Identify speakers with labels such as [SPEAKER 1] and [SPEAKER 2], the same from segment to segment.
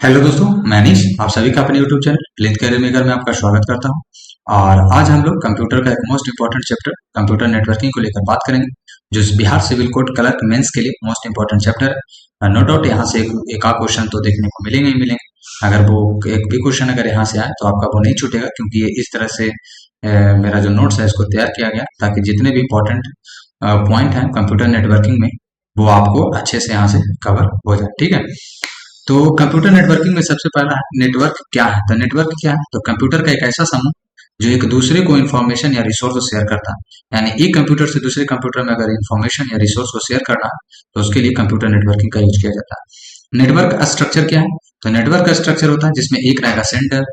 [SPEAKER 1] Hello दोस्तों, मैं अनीश आप सभी का अपने यूट्यूब चैनल प्लेथ कैरियर मेकर में आपका स्वागत करता हूं। और आज हम लोग कंप्यूटर का एक most important chapter computer networking को लेकर बात करेंगे, जो Bihar civil code clerk mains के लिए मोस्ट इंपॉर्टेंट चैप्टर है। नो डाउट यहाँ से एक आध क्वेश्चन तो देखने को मिलेंगे ही मिलेंगे। अगर वो एक भी क्वेश्चन अगर यहाँ से आए तो आपका वो नहीं छूटेगा, क्योंकि ये इस तरह से मेरा जो नोट्स है इसको तैयार किया गया ताकि जितने भी इंपॉर्टेंट पॉइंट हैं कंप्यूटर नेटवर्किंग में वो आपको अच्छे से यहाँ से कवर हो जाए। ठीक है, तो कंप्यूटर नेटवर्किंग में सबसे पहला नेटवर्क क्या है। तो नेटवर्क क्या है, तो कंप्यूटर का एक ऐसा समूह जो एक दूसरे को इन्फॉर्मेशन या रिसोर्स शेयर करता है। यानी एक कंप्यूटर से दूसरे कंप्यूटर में अगर इन्फॉर्मेशन या रिसोर्स को शेयर करना है तो उसके लिए कंप्यूटर नेटवर्किंग का यूज किया जाता है। नेटवर्क स्ट्रक्चर क्या है, तो नेटवर्क का स्ट्रक्चर होता है जिसमें एक रहेगा सेंडर,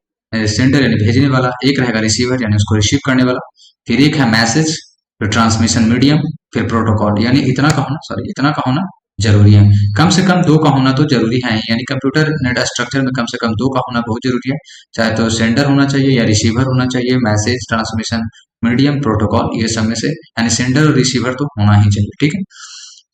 [SPEAKER 1] सेंडर यानी भेजने वाला, एक रहेगा रिसीवर यानी उसको रिसीव करने वाला, फिर एक है मैसेज, फिर ट्रांसमिशन मीडियम, फिर प्रोटोकॉल। यानी इतना का होना जरूरी है। कम से कम दो का होना तो जरूरी है, यानी कंप्यूटर नेट स्ट्रक्चर में कम से कम दो का होना बहुत जरूरी है। चाहे तो सेंडर होना चाहिए या रिसीवर होना चाहिए, मैसेज, ट्रांसमिशन मीडियम, प्रोटोकॉल, ये सब में से यानी सेंडर और रिसीवर तो होना ही चाहिए। ठीक है,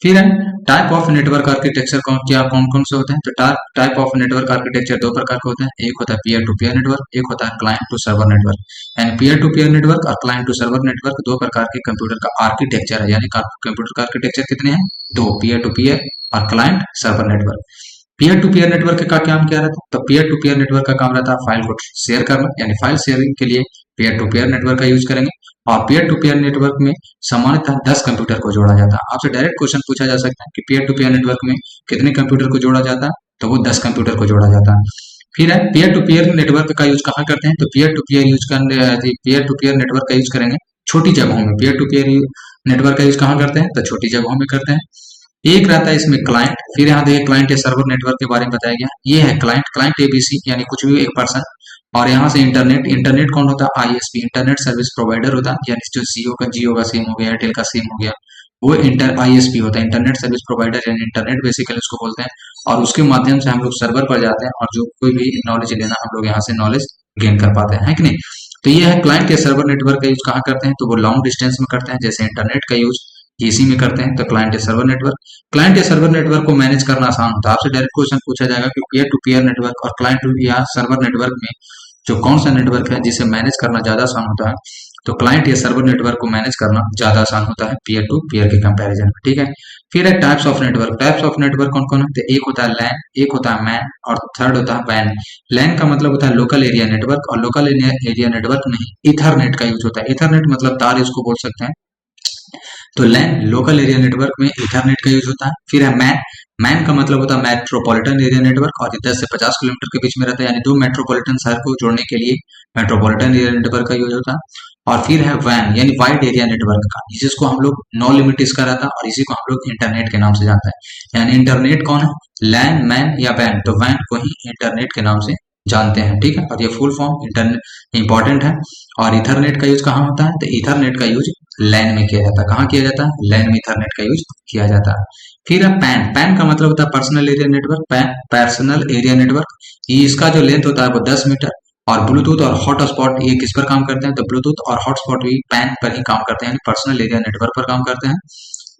[SPEAKER 1] फिर है टाइप ऑफ नेटवर्क आर्किटेक्चर कौन कौन से होते हैं। तो टाइप ऑफ नेटवर्क आर्किटेक्चर दो प्रकार के होते हैं। एक होता है पीयर टू पीयर नेटवर्क, एक होता है क्लाइंट टू सर्वर नेटवर्क। यानी पीयर टू पीयर नेटवर्क और क्लाइंट टू सर्वर नेटवर्क दो प्रकार के कंप्यूटर का आर्किटेक्चर है। यानी कंप्यूटर का आर्किटेक्चर कितने हैं, दो, पीयर टू पीयर और client server network. Peer to peer network का काम क्या रहता है, तो पीयर टू पीयर नेटवर्क का काम रहता है फाइल को शेयर करना, यानी फाइल शेयरिंग के लिए पीयर टू पीयर नेटवर्क का यूज करेंगे। और पीयर टू पीयर नेटवर्क में सामान्यतः 10 कंप्यूटर को जोड़ा जाता है। आपसे डायरेक्ट क्वेश्चन पूछा जा सकता है कि पीयर टू पीयर नेटवर्क में कितने कंप्यूटर को जोड़ा जाता है, तो वो 10 कंप्यूटर को जोड़ा जाता है। फिर है पीयर टू पीयर नेटवर्क का यूज कहाँ करते हैं, तो पीयर टू पीयर नेटवर्क का यूज करेंगे छोटी जगहों में। पीयर टू पीयर नेटवर्क का यूज कहाँ करते हैं, तो छोटी जगहों में करते हैं। एक रहता है इसमें क्लाइंट, फिर यहाँ देखिए क्लाइंट या सर्वर नेटवर्क के बारे में बताया गया। ये है क्लाइंट एबीसी, यानी कुछ भी एक पर्सन। और यहाँ से इंटरनेट कौन होता है, आईएसपी, इंटरनेट सर्विस प्रोवाइडर होता है। यानी जो जियो का सिम हो गया, एयरटेल का सिम हो गया, वो इंटर आईएसपी होता है, इंटरनेट सर्विस प्रोवाइडर, यानी इंटरनेट बेसिकली उसको बोलते हैं। और उसके माध्यम से हम लोग सर्वर पर जाते हैं और जो कोई भी नॉलेज लेना हम लोग यहाँ से नॉलेज गेन कर पाते हैं, है कि नहीं। तो ये है क्लाइंट या सर्वर नेटवर्क का यूज कहाँ करते हैं, तो वो लॉन्ग डिस्टेंस में करते हैं, जैसे इंटरनेट का यूज एसी में करते हैं। तो क्लाइंट या सर्वर नेटवर्क को मैनेज करना आसान होता है। आपसे डायरेक्ट क्वेश्चन पूछा जाएगा कि पीयर टू पीयर नेटवर्क और क्लाइंट या सर्वर नेटवर्क में जो कौन सा नेटवर्क है जिसे मैनेज करना ज्यादा आसान होता है, तो क्लाइंट या सर्वर नेटवर्क को मैनेज करना ज्यादा आसान होता है पीयर टू पीयर के कंपैरिजन में। ठीक है, फिर है टाइप्स ऑफ नेटवर्क कौन कौन है, तो एक होता है लैन, एक होता है मैन और थर्ड होता है वैन। लैन का मतलब होता है लोकल एरिया नेटवर्क, और लोकल एरिया नेटवर्क में इथरनेट का यूज होता है। इथरनेट मतलब तार, इसको बोल सकते हैं। तो लैन लोकल एरिया नेटवर्क में इथरनेट का यूज होता है। फिर है मैन, मैन का मतलब होता है मेट्रोपॉलिटन एरिया नेटवर्क, और ये 10 से 50 किलोमीटर के बीच में रहता है, यानी दो मेट्रोपॉलिटन शहर को जोड़ने के लिए मेट्रोपॉलिटन एरिया नेटवर्क का यूज होता है। और फिर है वैन, यानी वाइड एरिया नेटवर्क का, जिसको हम लोग नो लिमिट इसका रहता है, और इसी को हम लोग इंटरनेट के नाम से जानते हैं। यानी इंटरनेट कौन है, लैन, मैन या वैन, तो वैन को ही इंटरनेट के नाम से जानते हैं। ठीक है, और ये फुल फॉर्म इंटरनेट इंपॉर्टेंट है। और इथरनेट का यूज कहाँ होता है, तो इथरनेट का यूज लैन में किया जाता है। कहाँ किया जाता है, लैन में इथरनेट का यूज किया जाता है। फिर है पैन, पैन का मतलब होता है personal area network, personal area network. ये इसका जो लेंथ होता है वो 10 मीटर। और ब्लूटूथ और हॉटस्पॉट ये किस पर काम करते हैं, तो ब्लूटूथ और हॉटस्पॉट भी पैन पर ही काम करते हैं, पर्सनल एरिया नेटवर्क पर काम करते हैं।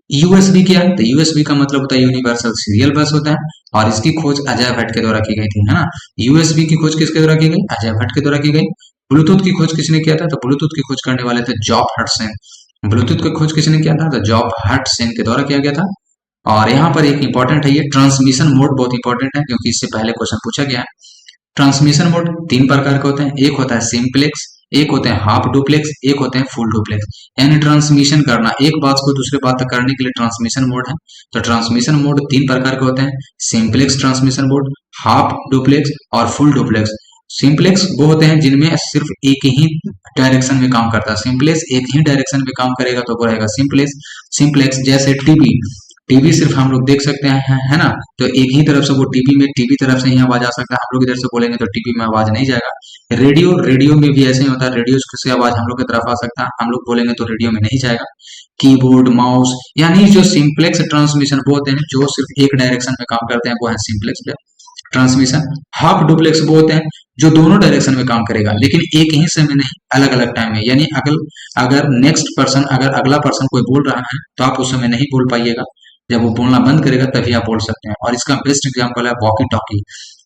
[SPEAKER 1] यूएसबी क्या है, तो यूएसबी का मतलब होता है यूनिवर्सल सीरियल बस होता है, और इसकी खोज अजय भट्ट के द्वारा की गई थी, है ना। यूएसबी की खोज किसके द्वारा की गई, अजय भट्ट के द्वारा की गई। ब्लूटूथ की खोज किसने किया था, तो ब्लूटूथ की खोज करने वाले थे जॉब हटसन। ब्लूटूथ की खोज किसने किया था, तो जॉब हटसन के द्वारा किया गया था। और यहाँ पर एक इंपॉर्टेंट है, ये ट्रांसमिशन मोड बहुत इंपॉर्टेंट है, क्योंकि इससे पहले क्वेश्चन पूछा गया है। ट्रांसमिशन मोड तीन प्रकार के होते हैं, एक होता है सिंप्लेक्स, एक होते हैं हाफ डुप्लेक्स, एक होते हैं फुल डुप्लेक्स। यानी ट्रांसमिशन करना, एक बात को दूसरे बात तक करने के लिए ट्रांसमिशन मोड है। तो ट्रांसमिशन मोड तीन प्रकार के होते हैं, simplex transmission mode, half duplex और फुल डुप्लेक्स। सिंप्लेक्स वो होते हैं जिनमें सिर्फ एक ही डायरेक्शन में काम करता है। सिंप्लेक्स एक ही डायरेक्शन में काम करेगा तो वो रहेगा सिंप्लेक्स। सिंप्लेक्स जैसे टीवी, टीवी सिर्फ हम लोग देख सकते हैं, है ना, तो एक ही तरफ से वो टीवी में टीवी तरफ से ही आवाज आ सकता है। हम लोग इधर से बोलेंगे तो टीवी में आवाज नहीं जाएगा। रेडियो में भी ऐसे ही होता है, रेडियो से आवाज हम लोग की तरफ आ सकता है, हम लोग बोलेंगे तो रेडियो में नहीं जाएगा। कीबोर्ड, माउस, यानी जो सिंप्लेक्स ट्रांसमिशन वो होते हैं जो सिर्फ एक डायरेक्शन में काम करते हैं, वो है सिंप्लेक्स ट्रांसमिशन। हाफ डुप्लेक्स वो होते हैं जो दोनों डायरेक्शन में काम करेगा, लेकिन एक ही समय नहीं, अलग अलग टाइम में। यानी अगर अगर अगला पर्सन कोई बोल रहा है तो आप उस समय नहीं बोल पाइएगा, जब वो बोलना बंद करेगा तभी आप बोल सकते हैं। और इसका बेस्ट एग्जांपल है वॉकी टॉकी,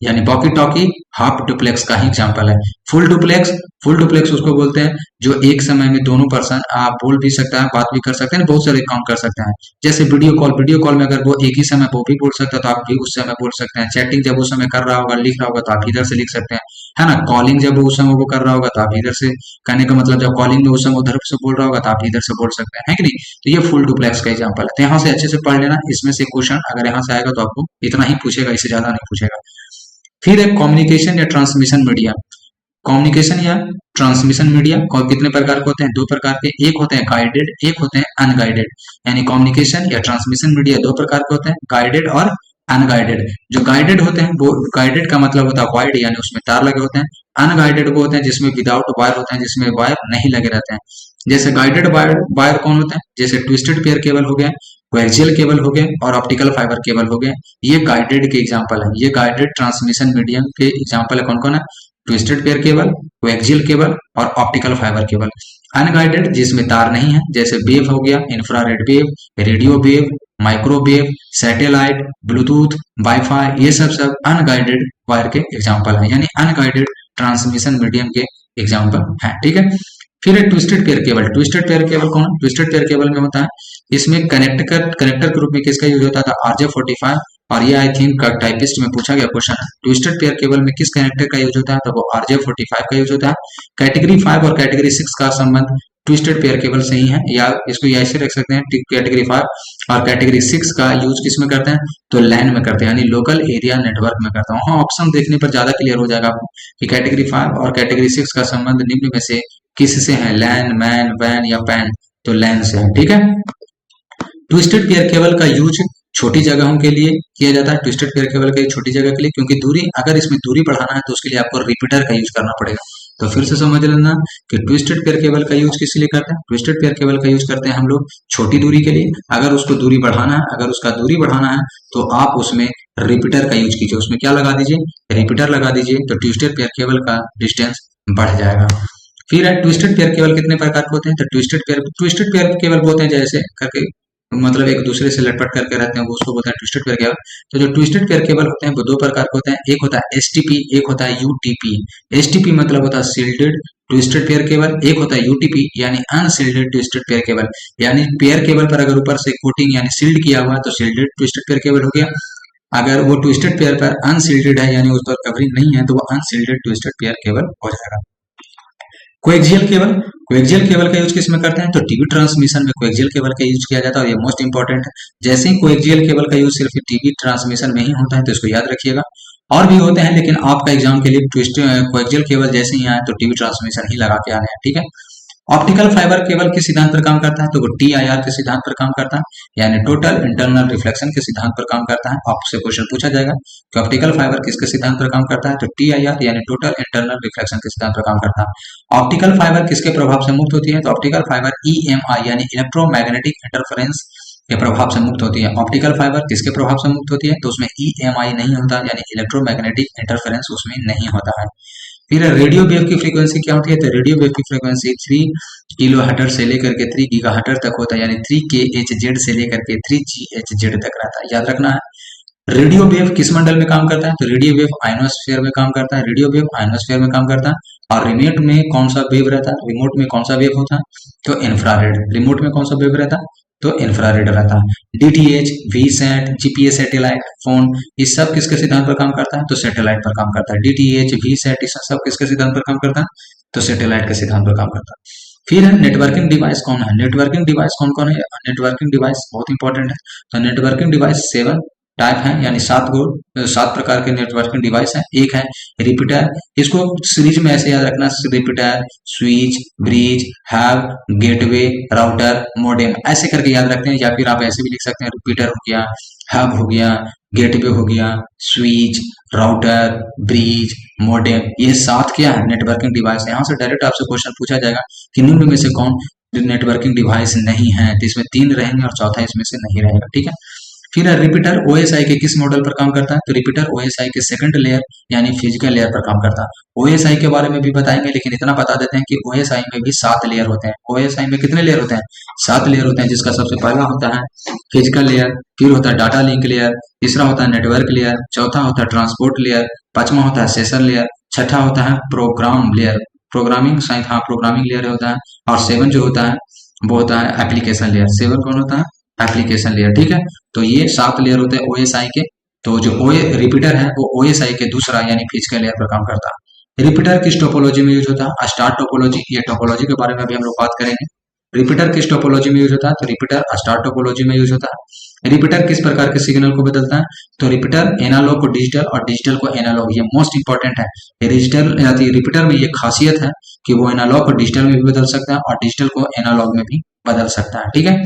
[SPEAKER 1] यानी वॉकी टॉकी हाफ डुप्लेक्स का ही एग्जाम्पल है। फुल डुप्लेक्स उसको बोलते हैं जो एक समय में दोनों पर्सन आप बोल भी सकता है, बात भी कर सकते हैं, बहुत सारे काम कर सकते हैं। जैसे वीडियो कॉल में अगर वो एक ही समय वो भी बोल सकता है तो आप भी उस समय बोल सकते हैं। चैटिंग जब उस समय कर रहा होगा, लिख रहा होगा तो आप इधर से लिख सकते हैं, है ना। कॉलिंग जब उस समय वो कर रहा होगा तो आप इधर से, कहने का मतलब जब कॉलिंग में उस समय उधर से बोल रहा होगा तो आप इधर से बोल सकते हैं, है कि नहीं। तो ये फुल डुप्लेक्स का एग्जाम्पल है। तो यहाँ से अच्छे से पढ़ लेना, इसमें से क्वेश्चन अगर यहाँ से आएगा तो आपको इतना ही पूछेगा, इससे ज्यादा नहीं पूछेगा। फिर एक कम्युनिकेशन या ट्रांसमिशन मीडिया। कम्युनिकेशन या ट्रांसमिशन मीडिया कितने प्रकार के होते हैं? दो प्रकार के, एक होते हैं गाइडेड, एक होते हैं अनगाइडेड। यानी कम्युनिकेशन या ट्रांसमिशन मीडिया दो प्रकार के होते हैं, गाइडेड और अनगाइडेड। जो गाइडेड होते हैं वो, गाइडेड का मतलब होता है वायर्ड, यानी उसमें तार लगे होते हैं। अनगाइडेड वो होते हैं जिसमें विदाउट वायर होते हैं, जिसमें वायर नहीं लगे रहते हैं। जैसे गाइडेड वायर वायर कौन होते हैं? जैसे ट्विस्टेड पेयर केबल हो गया, कोएक्सियल केबल हो गए और ऑप्टिकल फाइबर केबल हो गए। ये गाइडेड के एग्जांपल है, ये गाइडेड ट्रांसमिशन मीडियम के एग्जांपल है। कौन कौन है? Twisted pair cable, coaxial cable और ऑप्टिकल फाइबर केबल। अनगाइडेड जिसमें तार नहीं है, जैसे वेव हो गया, infrared wave, radio wave, microwave, satellite, Bluetooth, wifi, ये सब अनगाइडेड वायर के एग्जांपल है, यानी अनगाइडेड ट्रांसमिशन मीडियम के एग्जांपल है। ठीक है। फिर है twisted pair cable. Twisted pair cable कौन? ट्विस्टेड पेयर केबल में होता है, इसमें कनेक्टर के रूप में किसका यूज होता था? RJ45। और ये आई थिंक टाइपिस्ट में पूछा गया क्वेश्चन है। ट्विस्टेड पेयर केबल में किस कनेक्टर का यूज होता है? तो वो RJ45 का यूज होता है। कैटेगरी 5 और कैटेगरी 6 का संबंध ट्विस्टेड पेयर केबल से ही है, या इसको ऐसे रख सकते हैं, कैटेगरी 5 और कैटेगरी 6 का यूज किस में करते हैं? तो लैन में करते हैं, यानी लोकल एरिया नेटवर्क में करते हैं। वहां ऑप्शन देखने पर ज्यादा क्लियर हो जाएगा आपको कि कैटेगरी 5 और कैटेगरी 6 का संबंध निम्न में से किससे है? लैन, मैन, वैन या पैन? तो लैन से है। ठीक है। ट्विस्टेड पेयर केबल का यूज छोटी जगहों के लिए किया जाता है। ट्विस्टेड पेयर केबल का छोटी जगह के लिए, क्योंकि दूरी, अगर इसमें दूरी बढ़ाना है तो उसके लिए आपको रिपीटर का यूज करना पड़ेगा। तो फिर से समझ लेना कि ट्विस्टेड पेयर केबल का यूज किस लिए करते हैं? ट्विस्टेड पेयर केबल का यूज करते हैं हम लोग छोटी दूरी के लिए। अगर उसको दूरी बढ़ाना है, अगर उसका दूरी बढ़ाना है तो आप उसमें रिपीटर का यूज कीजिए। उसमें क्या लगा दीजिए? रिपीटर लगा दीजिए, तो ट्विस्टेड पेयर केबल का डिस्टेंस बढ़ जाएगा। फिर है ट्विस्टेड पेयर केबल कितने प्रकार के होते हैं? तो ट्विस्टेड पेयर केबल बोलते हैं जैसे करके, मतलब एक दूसरे से लटपट करके रहते हैं, वो उसको बोलते हैं ट्विस्टेड पेयर केबल। तो जो ट्विस्टेड पेयर केबल होते हैं वो दो प्रकार के होते हैं, एक होता है STP, एक होता है UTP। STP मतलब होता है सील्डेड ट्विस्टेड पेयर केबल, एक होता है UTP यानी अनसील्डेड ट्विस्टेड पेयर केबल। यानी पेयर केबल पर अगर ऊपर से कोटिंग यानी सील्ड किया हुआ है तो सील्डेड ट्विस्टेड पेयर केबल हो गया। अगर वो ट्विस्टेड पेयर पर अनसील्डेड है, यानी उस पर कवरिंग नहीं है, तो वो अनसील्डेड ट्विस्टेड पेयर केबल हो जाएगा। कोएक्सियल केबल, कोएक्सियल केबल का यूज किस में करते हैं? तो टीवी ट्रांसमिशन में कोएक्सियल केबल का यूज किया जाता है, और ये मोस्ट इंपॉर्टेंट है। जैसे ही कोएक्सियल केबल का यूज सिर्फ टीवी ट्रांसमिशन में ही होता है, तो इसको याद रखिएगा। और भी होते हैं, लेकिन आपका एग्जाम के लिए कोएक्सियल केबल जैसे ही आए तो टीवी ट्रांसमिशन ही लगा के आने हैं। ठीक है। ऑप्टिकल फाइबर केबल किस सिद्धांत पर काम करता है? तो वो TIR के सिद्धांत पर काम करता है, यानी टोटल इंटरनल रिफ्लेक्शन के सिद्धांत पर काम करता है। आपसे क्वेश्चन पूछा जाएगा कि ऑप्टिकल फाइबर किसके सिद्धांत पर काम करता है? तो TIR यानी टोटल इंटरनल रिफ्लेक्शन के सिद्धांत पर काम करता है। ऑप्टिकल फाइबर किसके प्रभाव से मुक्त होती है? तो ऑप्टिकल फाइबर EMI यानी इलेक्ट्रोमैग्नेटिक इंटरफेरेंस के प्रभाव से मुक्त होती है। ऑप्टिकल फाइबर किसके प्रभाव से मुक्त होती है? तो उसमें EMI नहीं होता, यानी इलेक्ट्रोमैग्नेटिक इंटरफेरेंस उसमें नहीं होता है। फिर रेडियो वेव की फ्रीक्वेंसी क्या होती है? तो रेडियो वेव की फ्रीक्वेंसी 3 किलो हर्ट्ज से लेकर के 3 गीगा हर्ट्ज तक होता है, यानी 3 kHz से लेकर के 3 GHz तक रहता है, याद रखना है। रेडियो वेव किस मंडल में काम करता है? तो रेडियो वेव आयनोस्फीयर में काम करता है। रेडियो वेव आयनोस्फीयर में काम करता है। और रिमोट में कौन सा वेव रहता है? रिमोट में कौन सा वेव होता है? तो इंफ्रारेड। रिमोट में कौन सा वेव रहता है? तो इंफ्रारेड रहता है। DTH, VSAT, GPS satellite phone, ये सब किसके सिद्धांत पर काम करता है? तो सैटेलाइट पर काम करता है। DTH, VSAT, ये सब किसके सिद्धांत पर काम करता है? तो सैटेलाइट के सिद्धांत पर काम करता है। फिर है नेटवर्किंग डिवाइस कौन है? नेटवर्किंग डिवाइस कौन कौन है? नेटवर्किंग डिवाइस बहुत इंपॉर्टेंट है। तो नेटवर्किंग डिवाइस 7 टाइप है, यानी 7 प्रकार के नेटवर्किंग डिवाइस है। एक है रिपीटर, इसको सीरीज में ऐसे याद रखना, repeater, switch, bridge, hub, gateway, router, modem, ऐसे करके याद रखते हैं। या फिर आप ऐसे भी लिख सकते हैं, रिपीटर हो गया, हब हो गया, गेटवे हो गया, स्विच, राउटर, ब्रिज, मॉडेम, ये 7 क्या है? नेटवर्किंग डिवाइस है। यहाँ से डायरेक्ट आपसे क्वेश्चन पूछा जाएगा कि निम्न में से कौन नेटवर्किंग डिवाइस नहीं है? तो इसमें 3 रहेंगे और चौथा इसमें से नहीं रहेगा। ठीक है। फिर रिपीटर ओएसआई के किस मॉडल पर काम करता है? तो रिपीटर ओएसआई के सेकंड लेयर यानी फिजिकल लेयर पर काम करता है। ओएसआई के बारे में भी बताएंगे, लेकिन इतना बता देते हैं कि ओएसआई में भी 7 लेयर होते हैं। ओएसआई में कितने लेयर होते हैं? 7 लेयर होते हैं, जिसका सबसे पहला होता है फिजिकल लेयर, फिर होता है डाटा लिंक लेयर, तीसरा होता है नेटवर्क लेयर, चौथा होता है ट्रांसपोर्ट लेयर, पांचवा होता है सेशन लेयर, छठा होता है प्रोग्राम लेयर, प्रोग्रामिंग साइंस, हाँ प्रोग्रामिंग लेयर होता है, और 7 जो होता है वो होता है एप्लीकेशन लेयर। 7 कौन होता है? Application layer. ठीक है, तो ये 7 लेयर होते हैं ओएसआई के। तो जो ओ रिपीटर है वो ओएसआई के दूसरा यानी फिजिकल लेयर पर काम करता है। रिपीटर किस टोपोलॉजी में यूज होता है? Star topology. ये टोपोलॉजी के बारे में भी हम लोग बात करेंगे। रिपीटर किस टोपोलॉजी में यूज होता है? तो रिपीटर स्टार टोपोलॉजी में यूज होता है। रिपीटर किस प्रकार के सिग्नल को बदलता है? तो रिपीटर एनालॉग को डिजिटल और डिजिटल को एनालॉग, ये मोस्ट इंपॉर्टेंट है। डिजिटल रिपीटर में ये खासियत है कि वो एनालॉग को डिजिटल में भी बदल सकता है और डिजिटल को एनालॉग में भी बदल सकता है। ठीक है,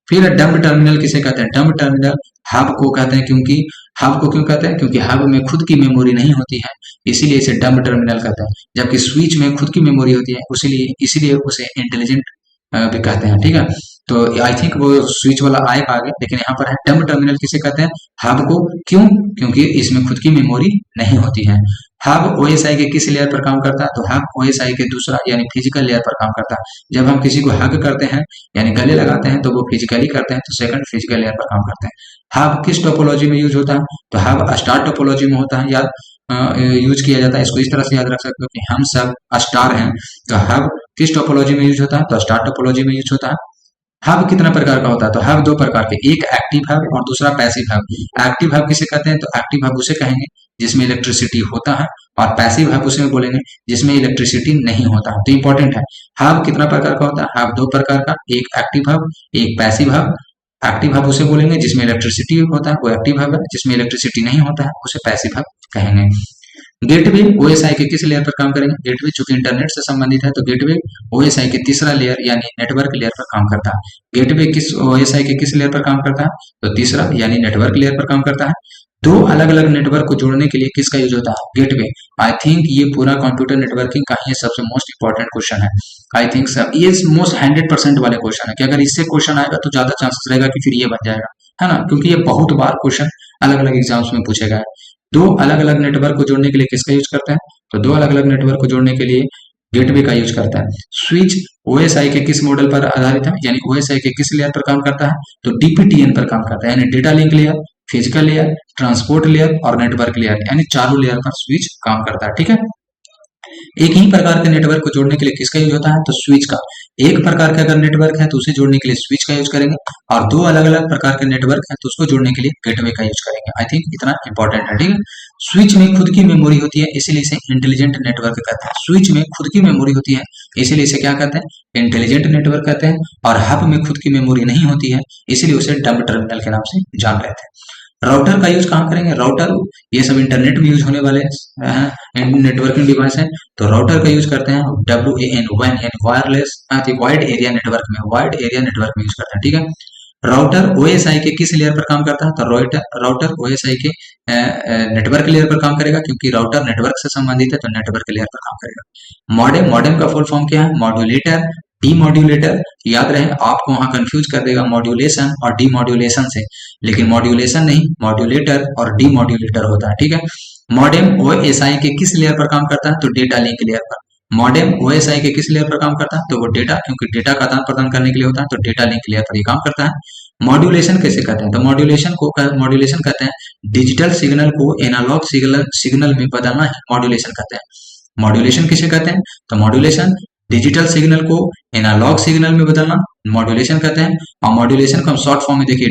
[SPEAKER 1] फिर डम्ब टर्मिनल किसे कहते हैं? डम्ब टर्मिनल हब को कहते हैं, क्योंकि हब को क्यों कहते हैं? क्योंकि हब में खुद की मेमोरी नहीं होती है, इसीलिए इसे डम्ब टर्मिनल कहते हैं। जबकि स्विच में खुद की मेमोरी होती है, इसीलिए इसीलिए उसे इंटेलिजेंट भी कहते हैं। ठीक है, तो आई थिंक वो स्विच वाला आएगा आगे, लेकिन यहाँ पर है डम्ब टर्मिनल किसे कहते हैं? हब को। क्यों? क्योंकि इसमें खुद की मेमोरी नहीं होती है। हब ओएसआई के किस लेयर पर काम करता है? तो हब ओएसआई के दूसरा यानी फिजिकल लेयर पर काम करता है। जब हम किसी को हग करते हैं यानी गले लगाते हैं तो वो फिजिकली करते हैं, तो सेकंड फिजिकल लेयर पर काम करते हैं। हब किस टोपोलॉजी में यूज होता है? तो हब स्टार टोपोलॉजी में होता है, या यूज किया जाता है। इसको इस तरह से याद रख सकते हो कि हम सब स्टार हैं, तो हब किस टोपोलॉजी में यूज होता है? तो स्टार टोपोलॉजी में यूज होता है। हब कितना प्रकार का होता है? तो हब 2 प्रकार के, एक एक्टिव हब और दूसरा पैसिव हब। एक्टिव हब किसे कहते हैं? तो एक्टिव हब उसे कहेंगे जिसमें इलेक्ट्रिसिटी होता है, और पैसिव हब उसे बोलेंगे जिसमें इलेक्ट्रिसिटी नहीं होता। तो इंपॉर्टेंट है, हब कितना प्रकार का होता है? हब 2 प्रकार का, एक एक्टिव हब, एक पैसिव हब। एक्टिव हब उसे बोलेंगे जिसमें इलेक्ट्रिसिटी होता है, वो एक्टिव हब है। जिसमें इलेक्ट्रिसिटी नहीं होता है उसे पैसिव हब कहेंगे। गेटवे ओएसआई के किस लेयर पर काम करेंगे? गेटवे चूंकि इंटरनेट से संबंधित है, तो गेटवे ओएसआई के तीसरा लेयर यानी नेटवर्क लेयर पर काम करता है। गेटवे किस ओएसआई के किस लेयर पर काम करता है? तो तीसरा यानी नेटवर्क लेयर पर काम करता है। दो अलग अलग नेटवर्क को जोड़ने के लिए किसका यूज होता है? गेटवे। आई थिंक ये पूरा कंप्यूटर नेटवर्किंग का ही सबसे मोस्ट इंपॉर्टेंट क्वेश्चन है। आई थिंक सर ये मोस्ट 100% वाले क्वेश्चन है कि अगर इससे क्वेश्चन आएगा तो ज्यादा चांसेस रहेगा कि फिर ये बन जाएगा, है ना, क्योंकि ये बहुत बार क्वेश्चन अलग अलग एग्जाम्स में पूछे गए। दो अलग अलग नेटवर्क को जोड़ने के लिए किसका यूज करते हैं? तो दो अलग अलग नेटवर्क को जोड़ने के लिए गेटवे का यूज करता है। स्विच ओएसआई के किस मॉडल पर आधारित है, यानी ओएसआई के किस लेयर पर काम करता है? तो डीपीटीएन पर काम करता है, यानी data link layer, physical layer, transport layer और नेटवर्क लेयर, यानी चारों लेयर पर स्विच काम करता है। ठीक है, एक ही प्रकार के नेटवर्क को जोड़ने के लिए किसका यूज होता है? तो स्विच का। एक प्रकार का अगर नेटवर्क है तो उसे जोड़ने के लिए स्विच का यूज करेंगे, और दो अलग अलग प्रकार के नेटवर्क है तो उसको जोड़ने के लिए गेटवे का यूज करेंगे। आई थिंक इतना इंपॉर्टेंट है। ठीक है, स्विच में खुद की मेमोरी होती है, इसीलिए इसे इंटेलिजेंट नेटवर्क कहते हैं। स्विच में खुद की मेमोरी होती है, इसीलिए इसे क्या कहते हैं? इंटेलिजेंट नेटवर्क कहते हैं। और हब में खुद की मेमोरी नहीं होती है, इसीलिए उसे डम्ब टर्मिनल के नाम से जान रहे थे। राउटर का यूज कहाँ करेंगे? राउटर ये सब इंटरनेट में यूज होने वाले नेटवर्किंग डिवाइस है, तो राउटर का यूज करते हैं WAN, WAN यानी वायरलेस वाइड एरिया नेटवर्क में, वाइड एरिया नेटवर्क में यूज करते हैं। ठीक है, राउटर ओएसआई के किस लेयर पर काम करता है? तो राउटर ओएसआई के नेटवर्क लेयर पर काम करेगा, क्योंकि राउटर नेटवर्क से संबंधित है तो नेटवर्क लेयर पर काम करेगा। मॉडेम, मॉडेम का फुल फॉर्म क्या है? Modulator, demodulator. याद रहे, आपको वहां कंफ्यूज कर देगा मॉड्यूलेशन और डीमॉड्यूलेशन से, लेकिन मॉड्यूलेशन नहीं, मॉड्यूलेटर और डीमॉड्यूलेटर होता है। ठीक है, मॉडेम ओएसआई के किस लेयर पर काम करता है? तो डेटा लिंक लेयर पर। मॉडेम ओएसआई के किस लेयर पर काम करता है? तो वो डेटा, क्योंकि डेटा का आदान प्रदान करने के लिए होता है, तो डेटा लिंक लेयर पर ही काम करता है। मॉड्यूलेशन कैसे कहते हैं? तो मॉड्यूलेशन कहते हैं डिजिटल सिग्नल को एनालॉग सिग्नल में बदलना ही मॉड्यूलेशन कहते हैं। मॉड्यूलेशन किसे कहते हैं? तो मॉड्यूलेशन डिजिटल सिग्नल को एनालॉग सिग्नल में बदलना मॉड्यूलेशन कहते हैं। और मॉड्यूलेशन को हम शॉर्ट फॉर्म में देखिए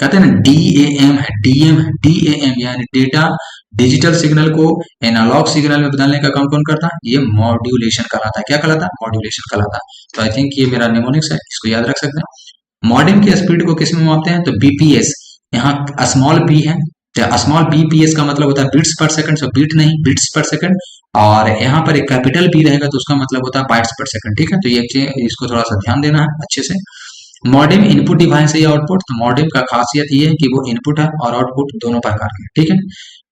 [SPEAKER 1] कहते हैं ना, DAM है, DAM यानी डेटा डिजिटल सिग्नल को एनालॉग सिग्नल में बदलने का काम कौन करता है? ये मॉड्यूलेशन कहलाता है। क्या कहलाता है? मॉड्यूलेशन कहलाता है। तो आई थिंक ये मेरा निमोनिक्स है, इसको याद रख सकते हैं। मॉडेम की स्पीड को किस में मापते हैं? तो बीपीएस, यहाँ स्मॉल बी है, तो स्मॉल बीपीएस का मतलब होता है बिट्स पर सेकंड, सो बीट नहीं, बिट्स पर सेकंड। और यहाँ पर एक कैपिटल बी रहेगा तो उसका मतलब होता है बाइट्स पर सेकंड। ठीक है, तो ये इसको थोड़ा सा ध्यान देना है अच्छे से। मॉडेम इनपुट डिवाइस है या आउटपुट? तो मॉडेम का खासियत ये है कि वो इनपुट है और आउटपुट दोनों प्रकार के। ठीक है,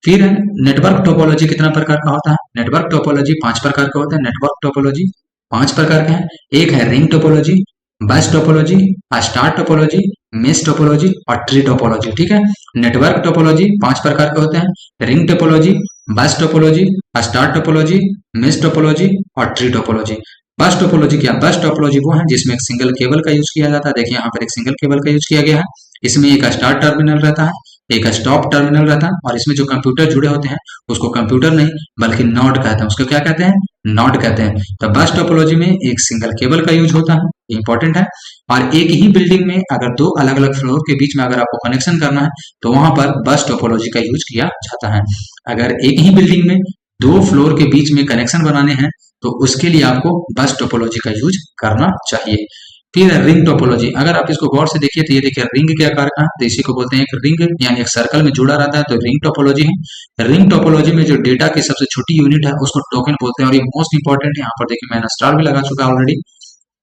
[SPEAKER 1] फिर नेटवर्क टोपोलॉजी कितना प्रकार का होता है? नेटवर्क टोपोलॉजी 5 प्रकार का होता है। नेटवर्क टोपोलॉजी 5 प्रकार के हैं। एक है रिंग टोपोलॉजी, बस topology, star topology, mesh topology और ट्री टोपोलॉजी। ठीक है, नेटवर्क टोपोलॉजी 5 प्रकार के होते हैं: रिंग टोपोलॉजी, बस topology, star topology, mesh topology और ट्री टोपोलॉजी। बस टोपोलॉजी क्या? बस टोपोलॉजी वो है जिसमें एक सिंगल केबल का यूज किया जाता है। देखिए यहाँ पर एक सिंगल केबल का यूज किया गया है। इसमें एक स्टार्ट टर्मिनल रहता है, एक स्टॉप टर्मिनल रहता है, और इसमें जो कंप्यूटर जुड़े होते हैं उसको कंप्यूटर नहीं बल्कि नॉड कहते हैं। उसको क्या कहते हैं? नॉड कहते हैं। तो बस टोपोलॉजी में एक सिंगल केबल का यूज होता है, इंपॉर्टेंट है। और एक ही बिल्डिंग में अगर दो अलग अलग फ्लोर के बीच में अगर आपको कनेक्शन करना है तो वहां पर बस टोपोलॉजी का यूज किया जाता है। अगर एक ही बिल्डिंग में दो फ्लोर के बीच में कनेक्शन बनाने हैं तो उसके लिए आपको बस टोपोलॉजी का यूज करना चाहिए। फिर रिंग टोपोलॉजी, अगर आप इसको गौर से देखिए तो ये देखिए रिंग के आकार का, तो इसी को बोलते हैं एक रिंग, यानी एक सर्कल में जुड़ा रहता है, तो रिंग टोपोलॉजी है। रिंग टोपोलॉजी में जो डेटा की सबसे छोटी यूनिट है उसको टोकन बोलते हैं, और ये मोस्ट इंपॉर्टेंट है। यहाँ पर देखिए मैंने स्टार भी लगा चुका already.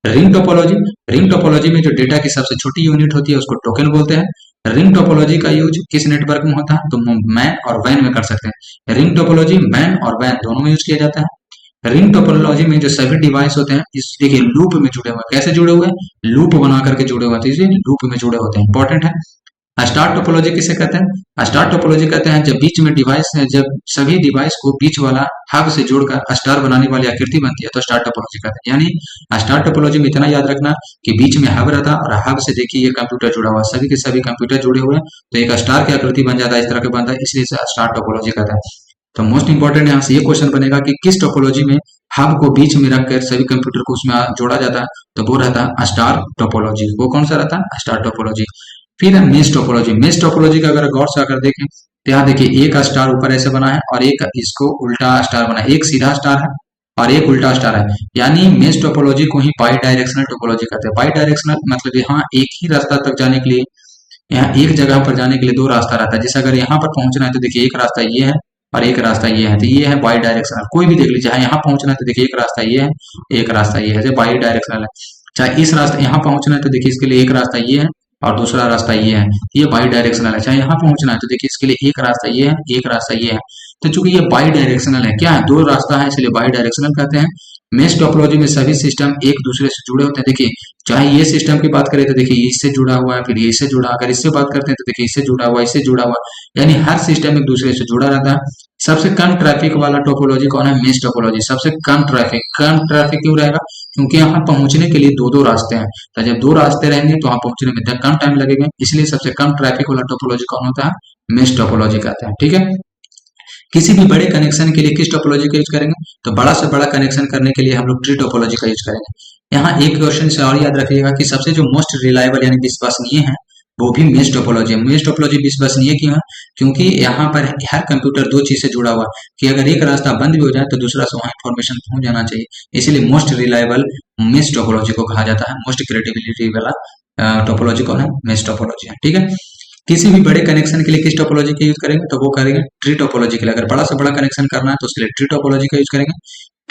[SPEAKER 1] Ring topology, ring topology में जो डेटा की सबसे छोटी यूनिट होती है उसको टोकन बोलते हैं। रिंग टोपोलॉजी का यूज किस नेटवर्क में होता है? तो मैन और वैन में कर सकते हैं। रिंग टोपोलॉजी मैन और वैन दोनों में यूज किया जाता है। रिंग टोपोलॉजी में जो सभी डिवाइस होते हैं इस देखिए लूप में जुड़े हुए हैं। कैसे जुड़े हुए हैं? लूप बना करके जुड़े हुए हैं, तो इसलिए लूप में जुड़े होते हैं, इंपॉर्टेंट है। स्टार टोपोलॉजी किसे कहते हैं? स्टार टोपोलॉजी कहते हैं जब बीच में डिवाइस है, जब सभी डिवाइस को बीच वाला हब से जोड़कर स्टार बनाने वाली आकृति बनती है तो स्टार टोपोलॉजी कहते हैं। यानी स्टार टोपोलॉजी में इतना याद रखना कि बीच में हब रहता है, और हब से देखिए ये कंप्यूटर जुड़ा हुआ है, सभी के सभी कंप्यूटर जुड़े हुए हैं, तो एक स्टार की आकृति बन जाता है, इस तरह के बनता है, इसलिए इसे स्टार टोपोलॉजी कहता है। तो मोस्ट इंपॉर्टेंट यहाँ से ये क्वेश्चन बनेगा कि किस टोपोलॉजी में हब को बीच में रखकर सभी कंप्यूटर को उसमें जोड़ा जाता है, तो वो रहता है स्टार टोपोलॉजी। वो कौन सा रहता है? Star topology. फिर है मेश टोपोलॉजी। मेश टोपोलॉजी का अगर गौर से अगर देखें तो यहाँ देखिए एक स्टार ऊपर ऐसे बना है और एक इसको उल्टा स्टार बना है, एक सीधा स्टार है और एक उल्टा स्टार है, यानी मेश टोपोलॉजी को ही बाई डायरेक्शनल टोपोलॉजी कहते हैं। बाई डायरेक्शनल मतलब यहाँ एक ही रास्ता तक जाने के लिए, यहाँ एक जगह पर जाने के लिए दो रास्ता रहता है। जैसे अगर यहाँ पर पहुंचना है तो देखिए एक रास्ता ये है और एक रास्ता ये है, तो ये है बाई डायरेक्शनल। कोई भी देख लीजिए, यहाँ पहुंचना है तो देखिए एक रास्ता ये है, एक रास्ता ये है, बाई डायरेक्शनल है। चाहे इस रास्ते यहाँ पहुंचना है तो देखिए इसके लिए एक रास्ता ये है और दूसरा रास्ता ये है, ये बाई डायरेक्शनल है। चाहे यहाँ पहुंचना है तो देखिए इसके लिए एक रास्ता ये है, एक रास्ता ये है। तो चूंकि ये बाई डायरेक्शनल है, क्या है? दो रास्ता है, इसलिए बाई डायरेक्शनल कहते हैं। मेश टोपोलॉजी में सभी सिस्टम एक दूसरे से जुड़े होते हैं। देखिए चाहे ये सिस्टम की बात करें तो देखिए ये इससे जुड़ा हुआ है, फिर ये इससे जुड़ा, अगर इससे बात करते हैं तो देखिए इससे जुड़ा हुआ, इससे जुड़ा हुआ, यानी हर सिस्टम एक दूसरे से जुड़ा रहता है। सबसे कम ट्रैफिक वाला टोपोलॉजी कौन है? Mesh topology. सबसे कम ट्रैफिक क्यों रहेगा? क्योंकि यहाँ पहुंचने के लिए दो दो रास्ते हैं, तो जब दो रास्ते रहेंगे तो वहां पहुंचने में कम टाइम लगेगा, इसलिए सबसे कम ट्रैफिक वाला टोपोलॉजी कौन होता है? मेश टोपोलॉजी कहते हैं। ठीक है, किसी भी बड़े कनेक्शन के लिए किस टोपोलॉजी का यूज करेंगे? तो बड़ा से बड़ा कनेक्शन करने के लिए हम लोग ट्री टोपोलॉजी का यूज करेंगे। यहाँ एक क्वेश्चन से और याद रखिएगा कि सबसे जो मोस्ट रिलायबल यानी विश्वसनीय है वो भी मेश टोपोलॉजी है। मेश टोपोलॉजी विश्वसनीय क्यों है? क्योंकि यहाँ पर हर कंप्यूटर दो चीज से जुड़ा हुआ है कि अगर एक रास्ता बंद भी हो जाए तो दूसरा से वहां इंफॉर्मेशन पहुंच जाना चाहिए, इसलिए मोस्ट रिलायबल मेश टोपोलॉजी को कहा जाता है। मोस्ट क्रेडिबिलिटी वाला टोपोलॉजी कौन है? मेश टोपोलॉजी है। ठीक है, किसी भी बड़े कनेक्शन के लिए किस टोपोलॉजी का यूज करेंगे? तो वो करेंगे ट्री टोपोलॉजी के लिए। अगर बड़ा से बड़ा कनेक्शन करना है तो उसके लिए ट्री टोपोलॉजी का यूज करेंगे।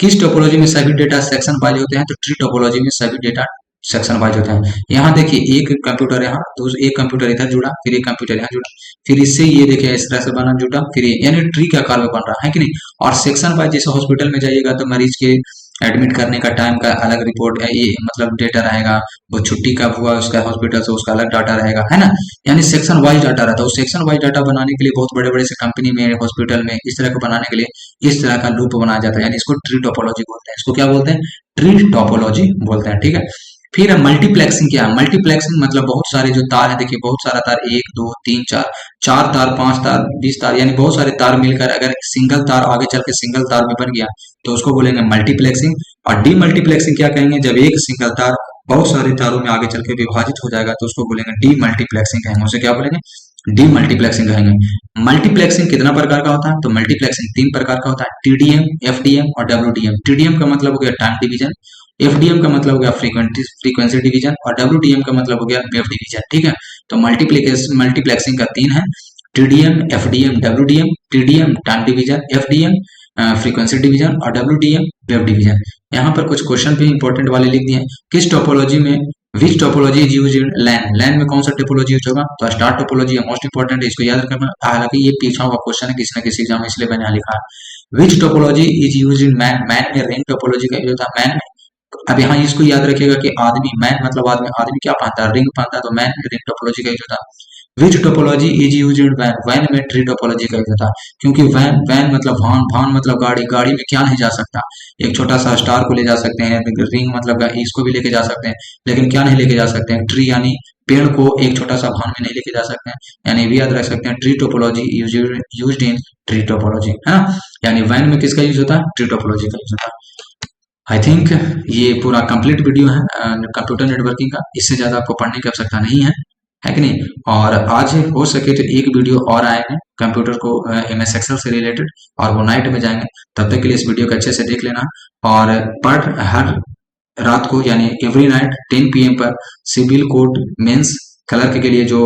[SPEAKER 1] किस टोपोलॉजी में सभी डेटा सेक्शन वाइज होते हैं? तो ट्री टोपोलॉजी में सभी डेटा सेक्शन वाइज होते हैं। यहाँ देखिए एक कंप्यूटर यहाँ, तो एक कंप्यूटर इधर जुड़ा, फिर एक कंप्यूटर यहाँ जुड़ा, फिर इससे ये देखिए इस तरह से बना जुटा, फिर ये, यानी ट्री के आकार में बन रहा है कि नहीं। और सेक्शन वाइज जैसे हॉस्पिटल में जाइएगा तो मरीज के एडमिट करने का टाइम का अलग रिपोर्ट ये मतलब डेटा रहेगा, वो छुट्टी कब हुआ उसका हॉस्पिटल से उसका अलग डाटा रहेगा, है ना। यानी सेक्शन वाइज डाटा रहता है। उस सेक्शन वाइज डाटा बनाने के लिए बहुत बड़े बड़े से कंपनी में, हॉस्पिटल में इस तरह को बनाने के लिए इस तरह का लूप बनाया जाता है, यानी इसको ट्री टोपोलॉजी बोलते हैं। इसको क्या बोलते हैं? ट्री टोपोलॉजी बोलते हैं। ठीक है, फिर मल्टीप्लेक्सिंग क्या है? मल्टीप्लेक्सिंग मतलब बहुत सारे जो तार है, देखिए बहुत सारा तार, एक दो तीन चार, चार तार, पांच तार, 20 तार, यानी बहुत सारे तार मिलकर अगर सिंगल तार आगे चल के सिंगल तार में बन गया तो उसको बोलेंगे मल्टीप्लेक्सिंग। और डीमल्टीप्लेक्सिंग क्या कहेंगे? जब एक सिंगल तार बहुत सारे तारों में आगे चल के विभाजित हो जाएगा तो उसको बोलेंगे डीमल्टीप्लेक्सिंग कहेंगे। उसे क्या बोलेंगे? डीमल्टीप्लेक्सिंग कहेंगे। मल्टीप्लेक्सिंग कितना प्रकार का होता है? तो मल्टीप्लेक्सिंग 3 प्रकार का होता है: टीडीएम, एफडीएम और डब्ल्यूडीएम। टीडीएम का मतलब हो गया टाइम डिवीजन, एफडीएम का मतलब हो गया फ्रीक्वेंसी डिवीजन और डब्ल्यूडीएम का मतलब हो गया वेव डिवीजन। ठीक है, तो मल्टीप्लेक्सिंग का 3 है: TDM, FDM, WDM. TDM time division, FDM frequency division और डब्ल्यूडीएम वेव डिवीजन। यहाँ पर कुछ क्वेश्चन भी इंपॉर्टेंट वाले लिख दिए। किस टोपोलॉजी में विच टोपोलॉजी इज यूज इन लैन? लैन में कौन सा टोपोलॉजी यूज होगा? तो स्टार टोपोलॉजी है, मोस्ट इंपॉर्टेंट है, इसको याद रखना। हालांकि ये पीछा हुआ क्वेश्चन है किसी न किसी एग्जाम में, इसलिए मैंने यहाँ लिखा है। Which topology is use in MAN? MAN में रिंग टोपोलॉजी का यूज होता है। मैन में अब यहाँ इसको याद रखिएगा कि आदमी, मैन मतलब आदमी, आदमी क्या पहनता है, रिंग पहनता है, तो मैन रिंग टोपोलॉजी का यूज होता है। Which topology is use in van, van में ट्री टोपोलॉजी का यूज होता है, क्योंकि वैन, वैन मतलब वाहन, वाहन मतलब गाड़ी, गाड़ी में क्या नहीं जा सकता, एक छोटा सा स्टार को ले जा सकते हैं, रिंग मतलब इसको भी लेके जा सकते हैं, लेकिन क्या नहीं लेके जा सकते हैं, ट्री यानी पेड़ को एक छोटा सा वाहन में नहीं लेके जा सकते हैं। यानी भी याद रख सकते हैं, tree topology used in tree topology, है ना। यानी वैन में किसका यूज होता है, ट्री टोपोलॉजी का यूज होता है। आई थिंक ये पूरा कंप्लीट वीडियो है कंप्यूटर नेटवर्किंग का, इससे ज़्यादा आपको पढ़ने की आवश्यकता नहीं है कि नहीं। और आज हो सके तो एक वीडियो और आएंगे कंप्यूटर को एमएस एक्सेल से रिलेटेड, और वो नाइट में जाएंगे। तब तक के लिए इस वीडियो को अच्छे से देख लेना, और पर हर रात को यानी एवरी नाइट 10 PM पर सिविल कोड मेंस क्लर्क के लिए जो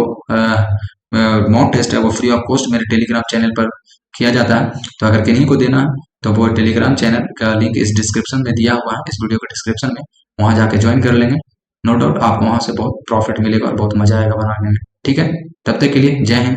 [SPEAKER 1] मॉक टेस्ट है वो फ्री ऑफ कॉस्ट मेरे टेलीग्राम चैनल पर किया जाता है। तो अगर किन्हीं को देना तो वो टेलीग्राम चैनल का लिंक इस डिस्क्रिप्शन में दिया हुआ है, इस वीडियो के डिस्क्रिप्शन में, वहां जाके ज्वाइन कर लेंगे। नो डाउट आपको वहां से बहुत प्रॉफिट मिलेगा और बहुत मजा आएगा बनाने में। ठीक है, तब तक के लिए जय हिंद।